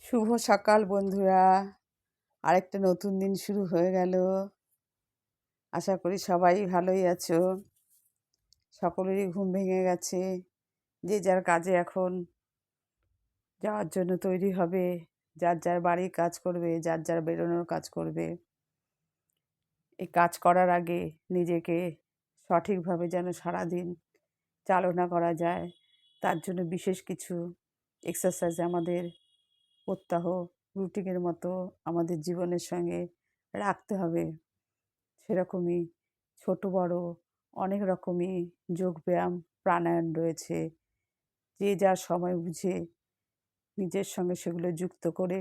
শুভ সকাল বন্ধুরা। আরেকটা নতুন দিন শুরু হয়ে গেল। আশা করি সবাই ভালোই আছো। সকলেরই ঘুম ভেঙে গেছে, যে যার কাজে এখন যাওয়ার জন্য তৈরি হবে। যার যার বাড়ির কাজ করবে, যার যার বেরোনোর কাজ করবে। এই কাজ করার আগে নিজেকে সঠিকভাবে যেন সারাদিন চালনা করা যায়, তার জন্য বিশেষ কিছু এক্সারসাইজ আমাদের প্রত্যহ রুটিনের মতো আমাদের জীবনের সঙ্গে রাখতে হবে। সেরকমই ছোট বড় অনেক রকমই যোগব্যায়াম প্রাণায়াম রয়েছে। যে যার সময় বুঝে নিজের সঙ্গে সেগুলো যুক্ত করে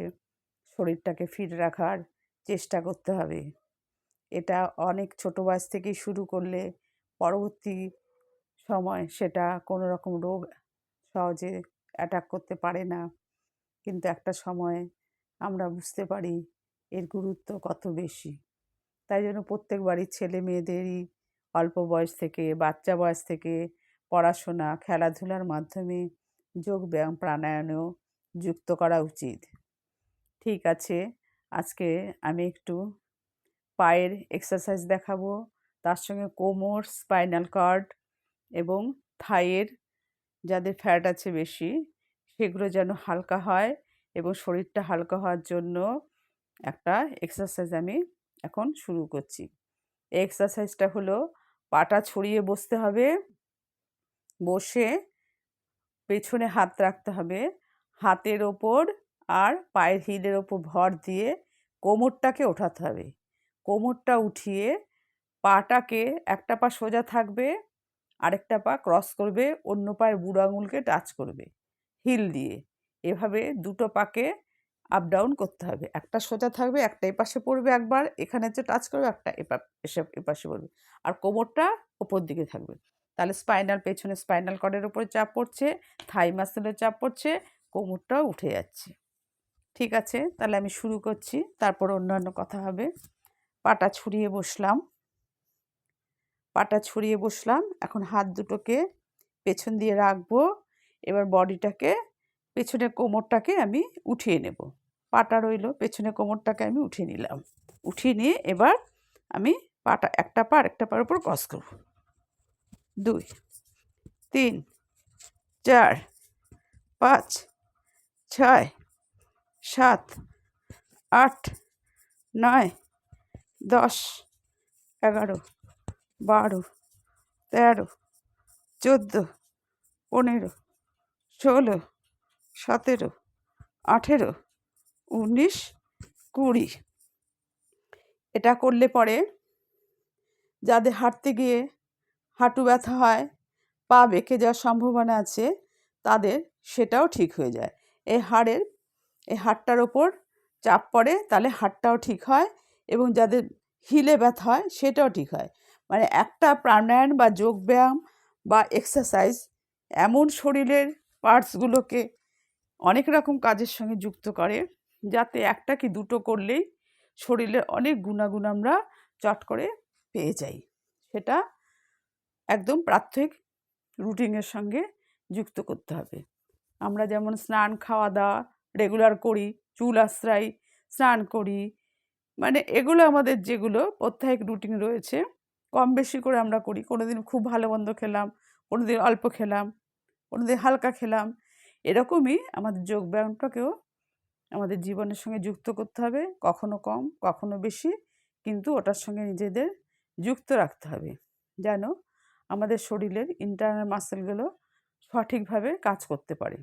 শরীরটাকে ফিট রাখার চেষ্টা করতে হবে। এটা অনেক ছোট বয়স থেকেই শুরু করলে পরবর্তী সময় সেটা কোনো রকম রোগ সহজে অ্যাটাক করতে পারে না। কিন্তু একটা সময় আমরা বুঝতে পারি এর গুরুত্ব কত বেশি। তাই জন্য প্রত্যেক বাড়ির ছেলে মেয়েদেরই অল্প বয়স থেকে, বাচ্চা বয়স থেকে পড়াশোনা, খেলাধুলার মাধ্যমে যোগব্যায়াম প্রাণায়ামেও যুক্ত করা উচিত। ঠিক আছে, আজকে আমি একটু পায়ের এক্সারসাইজ দেখাবো, তার সঙ্গে কোমর, স্পাইনাল কর্ড এবং থাইয়ের যাদের ফ্যাট আছে বেশি সেগুলো যেন হালকা হয় এবং শরীরটা হালকা হওয়ার জন্য একটা এক্সারসাইজ আমি এখন শুরু করছি। এই এক্সারসাইজটা হলো পাটা ছড়িয়ে বসতে হবে। বসে পেছনে হাত রাখতে হবে, হাতের ওপর আর পায়ের হিলের ওপর ভর দিয়ে কোমরটাকে ওঠাতে হবে। কোমরটা উঠিয়ে পাটাকে একটা পা সোজা থাকবে, আরেকটা পা ক্রস করবে, অন্য পায়ের বুড়ো আঙুলকে টাচ করবে হিল দিয়ে। এভাবে দুটো পাকে আপ ডাউন করতে হবে। একটা সোজা থাকবে, একটা এপাশে পড়বে, একবার এখানে যে টাচ করবে, একটা এপাশে পড়বে, আর কোমরটা ওপর দিকে থাকবে। তাহলে পেছনে স্পাইনাল কর্ডের উপরে চাপ পড়ছে, থাই মাসেলের চাপ পড়ছে, কোমরটাও উঠে যাচ্ছে। ঠিক আছে, তাহলে আমি শুরু করছি, তারপর অন্যান্য কথা হবে। পাটা ছড়িয়ে বসলাম, এখন হাত দুটোকে পেছন দিয়ে রাখবো। এবার বডিটাকে, পেছনের কোমরটাকে আমি উঠিয়ে নেব। পাটা রইলো, পেছনের কোমরটাকে আমি উঠিয়ে নিলাম। উঠিয়ে নিয়ে এবার আমি পাটা একটা পা আরেকটা পার উপর ক্রস করব। 2, 3, 4, 5, 6, 7, 8, 9, 10, 11, 12, 13, 14, 15, 16, 17, 18, 19, 20। এটা করলে পরে যাদের হাঁটতে গিয়ে হাঁটু ব্যথা হয়, পা বেঁকে যাওয়ার সম্ভাবনা আছে, তাদের সেটাও ঠিক হয়ে যায়। এই হাড়টার ওপর চাপ পড়ে, তাহলে হাড়টাও ঠিক হয়, এবং যাদের হিলে ব্যথা হয় সেটাও ঠিক হয়। মানে একটা প্রাণায়াম বা যোগব্যায়াম বা এক্সারসাইজ এমন শরীরের পার্টসগুলোকে অনেক রকম কাজের সঙ্গে যুক্ত করে, যাতে একটা কি দুটো করলেই শরীরের অনেক গুণাগুণ আমরা চট করে পেয়ে যাই। সেটা একদম প্রাত্যহিক রুটিনের সঙ্গে যুক্ত করতে হবে। আমরা যেমন স্নান, খাওয়া দাওয়া রেগুলার করি, চুল আঁচড়াই, স্নান করি, মানে এগুলো আমাদের যেগুলো প্রত্যেক রুটিন রয়েছে, কম বেশি করে আমরা করি। কোনো দিন খুব ভালো মন্দ খেলাম, কোনো দিন অল্প খেলাম, কোনো দিন হালকা খেলাম। এরকমই আমাদের যোগব্যায়ামটাকেও আমাদের জীবনের সঙ্গে যুক্ত করতে হবে, কখনো কম কখনো বেশি, কিন্তু ওটার সঙ্গে নিজেদের যুক্ত রাখতে হবে, যেন আমাদের শরীরের ইন্টারনাল মাসেলগুলো সঠিকভাবে কাজ করতে পারে।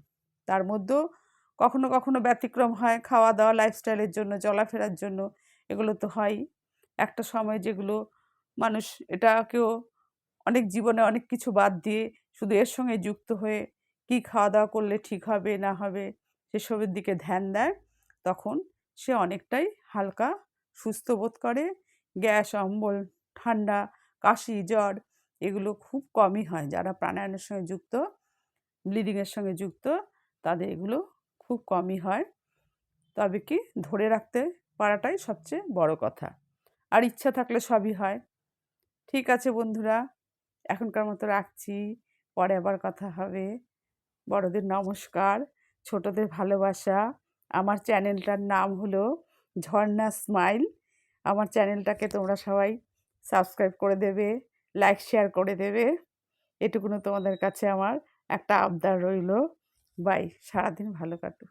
তার মধ্যেও কখনো কখনো ব্যতিক্রম হয়, খাওয়া দাওয়া, লাইফস্টাইলের জন্য, চলাফেরার জন্য, এগুলো তো হয়ই। একটা সময় যেগুলো মানুষ এটাকেও অনেক জীবনে অনেক কিছু বাদ দিয়ে শুধু এর সঙ্গে যুক্ত হয়ে কী খাওয়া দাওয়া করলে ঠিক হবে না হবে সেসবের দিকে ধ্যান দেয়, তখন সে অনেকটাই হালকা সুস্থ বোধ করে। গ্যাস, অম্বল, ঠান্ডা, কাশি, জ্বর এগুলো খুব কমই হয়। যারা প্রাণায়ামের সঙ্গে যুক্ত, ব্লিডিংয়ের সঙ্গে যুক্ত, তাদের এগুলো খুব কমই হয়। তবে কি ধরে রাখতে পারাটাই সবচেয়ে বড় কথা, আর ইচ্ছা থাকলে সবই হয়। ঠিক আছে বন্ধুরা, এখনকার মতো রাখছি, পরে আবার কথা হবে। বড়দের নমস্কার, ছোটদের ভালোবাসা, আমার চ্যানেলটার নাম হলো ঝর্ণা স্মাইল। আমার চ্যানেলটাকে তোমরা সবাই সাবস্ক্রাইব করে দেবে, লাইক শেয়ার করে দেবে। এটুকুনো তোমাদের কাছে আমার একটা আবদার রইল। বাই। সারাদিন ভালো কাটুক।